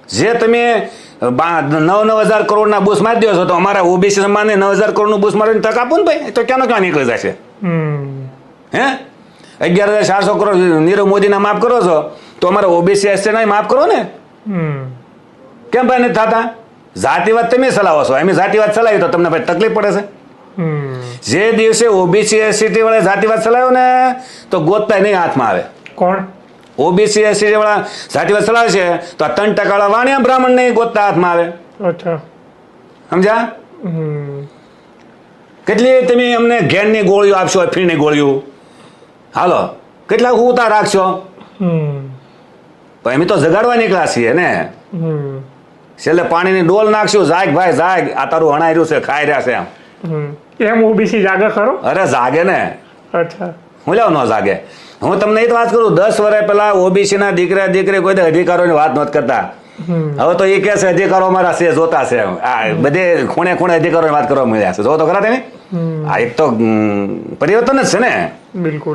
જે તમે 9,000 કરોડના બૂસ મારી દો છો તો અમારા ઓબીસી સમાજને 9,000 કરોડનું બૂસ મારીને તક આપો ને ભાઈ, તો ક્યાંનો ક્યાં નીકળી જશે? હે 11,400 કરોડ નીરવ મોદીના માફ કરો છો તો અમારા ઓબીસી એસટીના માફ કરો ને. કેમ ભાઈ નથી થતા? જાતિવાદ તમે ચલાવો છો, એમ જાતિવાદ ચલાવી તો તમને ભાઈ તકલીફ પડે છે. જે દિવસે ઓબીસી એસટી વાળા જાતિવાદ ચલાવ્યો ને તો ગોતતા નહીં હાથમાં આવે. કોણ? ઓબીસી એસટી વાળા જાતિવાદ ચલાવે છે તો આ 3% વાળા વાણિયા બ્રાહ્મણ નહીં ગોતતા હાથમાં આવે. અચ્છા, સમજ્યા? કેટલી તમે અમને ઘેરની ગોળીઓ આપશો, અફીણની ગોળીઓ, હાલો કેટલા ઉતાર રાખશો? પણ એમ તો જગાડવા નીકળ્યા છીએ ને. છેલ્લે પાણીની ડોલ નાખશું, જાગ ભાઈ જાગ, આ તારું હણાઈ રહ્યું છે, ખાઈ રહ્યા છે એમ ઓબીસી જાગે ખરો? અરે જાગે ને. અચ્છા, હું લેવ ન જાગે? હું તમને એ જ વાત કરું, 10 વર્ષ પહેલા ઓબીસી ના દીકરા દીકરી કોઈ અધિકારોની વાત નહોતી કરતા. હવે તો એ કે છે અધિકારો અમારા છે, જોતા છે. આ બધે ખૂણે ખૂણે અધિકારોની વાત કરવા મળ્યા છે. જો તો ખરા તમે. આ એક તો પરિવર્તન જ છે ને. બિલકુલ.